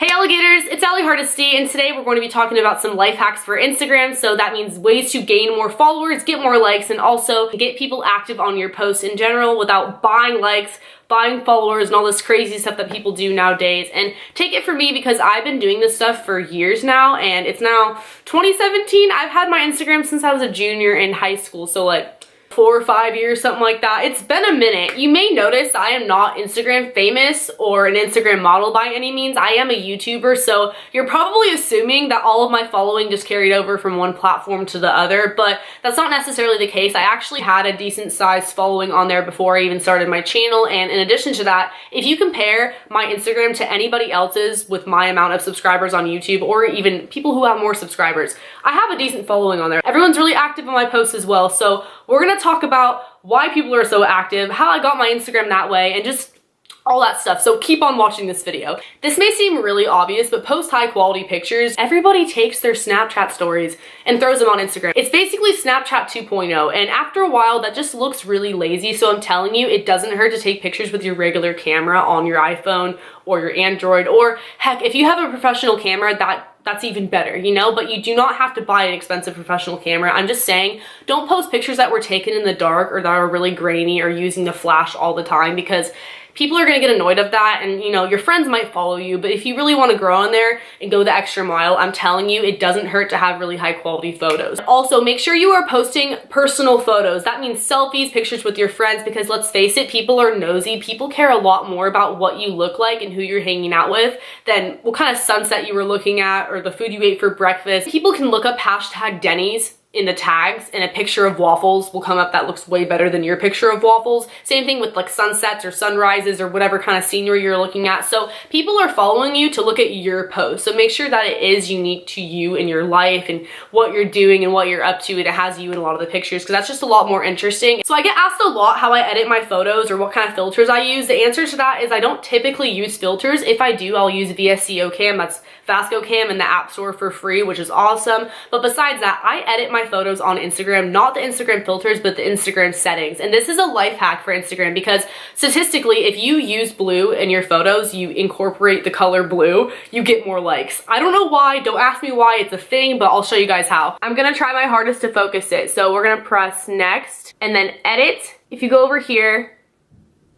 Hey alligators, it's Allie Hardesty, and today we're going to be talking about some life hacks for Instagram. So that means ways to gain more followers, get more likes, and also get people active on your posts in general without buying likes, buying followers, and all this crazy stuff that people do nowadays. And take it from me because I've been doing this stuff for years now, and it's now 2017. I've had my Instagram since I was a junior in high school, so like 4 or 5 years, something like that. It's been a minute. You may notice I am not Instagram famous or an Instagram model by any means. I am a YouTuber, so you're probably assuming that all of my following just carried over from one platform to the other, but that's not necessarily the case. I actually had a decent sized following on there before I even started my channel, and in addition to that, if you compare my Instagram to anybody else's with my amount of subscribers on YouTube, or even people who have more subscribers, I have a decent following on there. Everyone's really active on my posts as well, so we're gonna talk about why people are so active, how I got my Instagram that way, and just all that stuff. So keep on watching this video. This may seem really obvious, but post high quality pictures. Everybody takes their Snapchat stories and throws them on Instagram. It's basically Snapchat 2.0, and after a while that just looks really lazy. So I'm telling you, it doesn't hurt to take pictures with your regular camera on your iPhone or your Android, or heck, if you have a professional camera, that's even better, you know? But you do not have to buy an expensive professional camera. I'm just saying, don't post pictures that were taken in the dark or that are really grainy or using the flash all the time, because people are gonna get annoyed of that, and you know, your friends might follow you, but if you really wanna grow on there and go the extra mile, I'm telling you, it doesn't hurt to have really high quality photos. Also, make sure you are posting personal photos. That means selfies, pictures with your friends, because let's face it, people are nosy. People care a lot more about what you look like and who you're hanging out with than what kind of sunset you were looking at or the food you ate for breakfast. People can look up hashtag Denny's in the tags, and a picture of waffles will come up that looks way better than your picture of waffles. Same thing with like sunsets or sunrises or whatever kind of scenery you're looking at. So people are following you to look at your post. So make sure that it is unique to you and your life and what you're doing and what you're up to, and it has you in a lot of the pictures, because that's just a lot more interesting. So I get asked a lot how I edit my photos or what kind of filters I use. The answer to that is I don't typically use filters. If I do, I'll use VSCO Cam. That's Vasco Cam in the App Store for free, which is awesome. But besides that, I edit my photos on Instagram, not the Instagram filters, but the Instagram settings. And this is a life hack for Instagram, because statistically, if you use blue in your photos, you incorporate the color blue, you get more likes. I don't know why, don't ask me why, it's a thing, but I'll show you guys how. I'm gonna try my hardest to focus it. So we're gonna press next and then edit. If you go over here,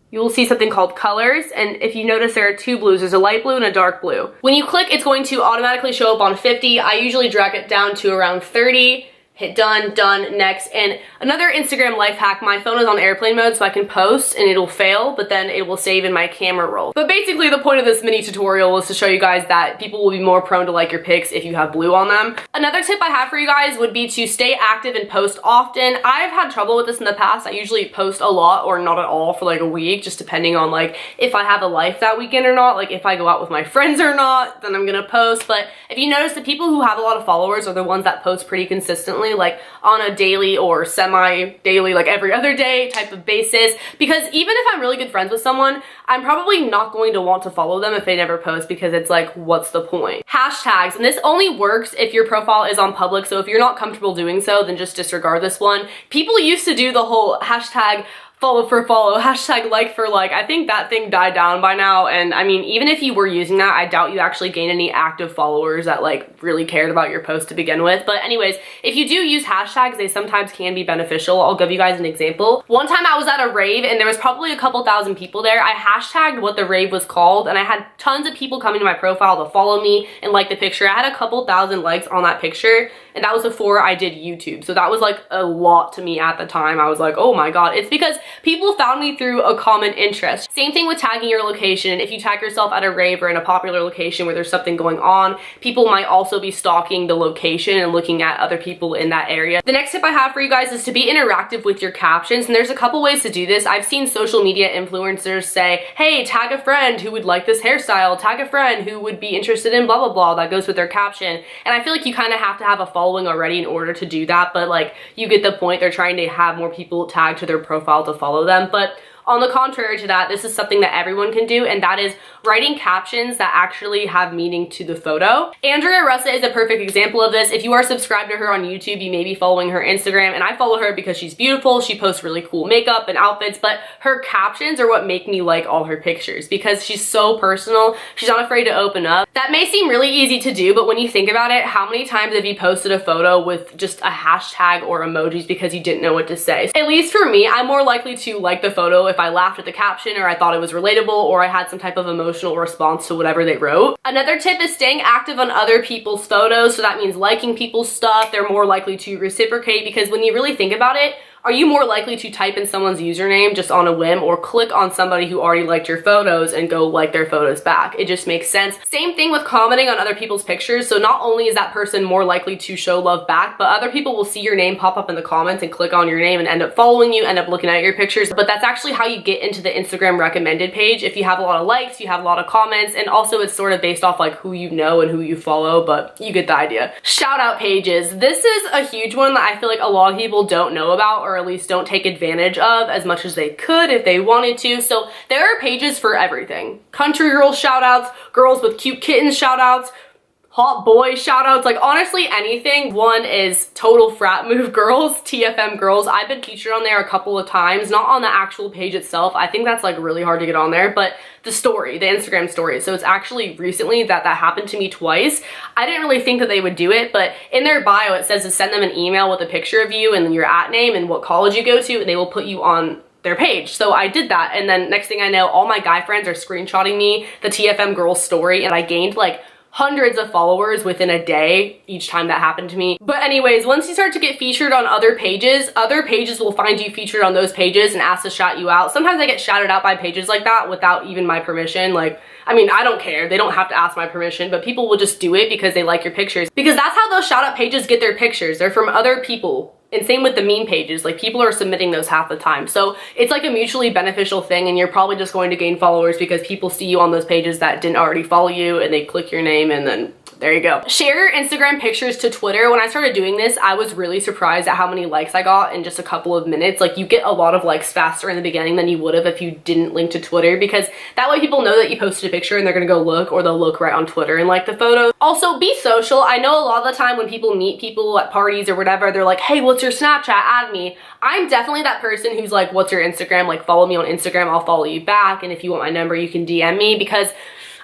you will see something called colors, and if you notice there are two blues, there's a light blue and a dark blue. When you click, it's going to automatically show up on 50. I usually drag it down to around 30. Hit done, next. And another Instagram life hack, my phone is on airplane mode so I can post and it'll fail, but then it will save in my camera roll. But basically the point of this mini tutorial was to show you guys that people will be more prone to like your pics if you have blue on them. Another tip I have for you guys would be to stay active and post often. I've had trouble with this in the past. I usually post a lot or not at all for like a week, just depending on like if I have a life that weekend or not, like if I go out with my friends or not, then I'm gonna post. But if you notice, the people who have a lot of followers are the ones that post pretty consistently, like on a daily or semi-daily, like every other day type of basis, because even if I'm really good friends with someone, I'm probably not going to want to follow them if they never post, because it's like, what's the point? Hashtags, and this only works if your profile is on public, so if you're not comfortable doing so, then just disregard this one. People used to do the whole hashtag follow for follow, hashtag like for like. I think that thing died down by now, and I mean, even if you were using that, I doubt you actually gained any active followers that like really cared about your post to begin with. But anyways, if you do use hashtags, they sometimes can be beneficial. I'll give you guys an example. One time I was at a rave and there was probably a couple thousand people there. I hashtagged what the rave was called, and I had tons of people coming to my profile to follow me and like the picture. I had a couple thousand likes on that picture, and that was before I did YouTube. So that was like a lot to me at the time. I was like, oh my god. It's because people found me through a common interest. Same thing with tagging your location. If you tag yourself at a rave or in a popular location where there's something going on, people might also be stalking the location and looking at other people in that area. The next tip I have for you guys is to be interactive with your captions, and there's a couple ways to do this. I've seen social media influencers say, hey, tag a friend who would like this hairstyle, tag a friend who would be interested in blah blah blah, that goes with their caption. And I feel like you kind of have to have a following already in order to do that, but like, you get the point. They're trying to have more people tagged to their profile to follow them. But On the contrary to that, this is something that everyone can do, and that is writing captions that actually have meaning to the photo. Andrea Russa is a perfect example of this. If you are subscribed to her on YouTube, you may be following her Instagram, and I follow her because she's beautiful. She posts really cool makeup and outfits, but her captions are what make me like all her pictures because she's so personal. She's not afraid to open up. That may seem really easy to do, but when you think about it, how many times have you posted a photo with just a hashtag or emojis because you didn't know what to say? At least for me, I'm more likely to like the photo if I laughed at the caption or I thought it was relatable or I had some type of emotional response to whatever they wrote. Another tip is staying active on other people's photos. So that means liking people's stuff. They're more likely to reciprocate because when you really think about it, are you more likely to type in someone's username just on a whim or click on somebody who already liked your photos and go like their photos back? It just makes sense. Same thing with commenting on other people's pictures. So not only is that person more likely to show love back, but other people will see your name pop up in the comments and click on your name and end up following you, end up looking at your pictures. But that's actually how you get into the Instagram recommended page. If you have a lot of likes, you have a lot of comments, and also it's sort of based off like who you know and who you follow, but you get the idea. Shout out pages. This is a huge one that I feel like a lot of people don't know about, or at least don't take advantage of as much as they could if they wanted to. So there are pages for everything. Country girl shout outs, girls with cute kittens shout outs, hot boy shout outs, like honestly anything. One is total frat move girls, TFM girls. I've been featured on there a couple of times, not on the actual page itself. I think that's like really hard to get on there, but the story, the Instagram story. So it's actually recently that happened to me twice. I didn't really think that they would do it, but in their bio it says to send them an email with a picture of you and then your @name and what college you go to, and they will put you on their page. So I did that, and then next thing I know, all my guy friends are screenshotting me the TFM girls story, and I gained like hundreds of followers within a day each time that happened to me. But anyways, once you start to get featured on other pages will find you featured on those pages and ask to shout you out. Sometimes I get shouted out by pages like that without even my permission. Like, I mean, I don't care. They don't have to ask my permission, but people will just do it because they like your pictures. Because that's how those shout out pages get their pictures. They're from other people. And same with the meme pages, like people are submitting those half the time. So it's like a mutually beneficial thing, and you're probably just going to gain followers because people see you on those pages that didn't already follow you and they click your name, and then there you go. Share your Instagram pictures to Twitter. When I started doing this, I was really surprised at how many likes I got in just a couple of minutes. Like you get a lot of likes faster in the beginning than you would have if you didn't link to Twitter, because that way people know that you posted a picture and they're gonna go look, or they'll look right on Twitter and like the photo. Also, be social. I know a lot of the time when people meet people at parties or whatever, they're like, hey, what's your Snapchat? Add me. I'm definitely that person who's like, what's your Instagram? Like follow me on Instagram, I'll follow you back. And if you want my number, you can DM me, because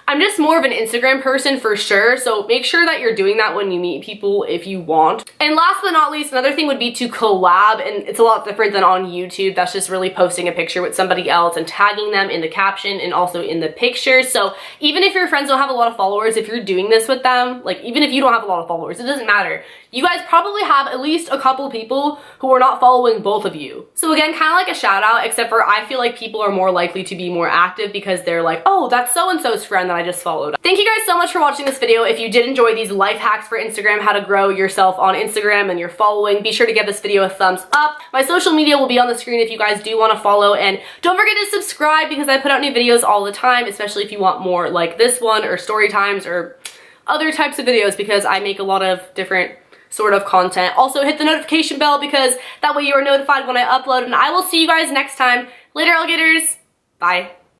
I'm just more of an Instagram person for sure, so make sure that you're doing that when you meet people if you want. And last but not least, another thing would be to collab, and it's a lot different than on YouTube. That's just really posting a picture with somebody else and tagging them in the caption and also in the picture. So even if your friends don't have a lot of followers, if you're doing this with them, like even if you don't have a lot of followers, it doesn't matter. You guys probably have at least a couple people who are not following both of you. So again, kind of like a shout out, except for I feel like people are more likely to be more active because they're like, oh, that's so-and-so's friend that I just followed. Thank you guys so much for watching this video. If you did enjoy these life hacks for Instagram, how to grow yourself on Instagram and your following, be sure to give this video a thumbs up. My social media will be on the screen if you guys do want to follow, and don't forget to subscribe because I put out new videos all the time, especially if you want more like this one or story times or other types of videos, because I make a lot of different sort of content. Also hit the notification bell because that way you are notified when I upload, and I will see you guys next time. Later, alligators. Bye.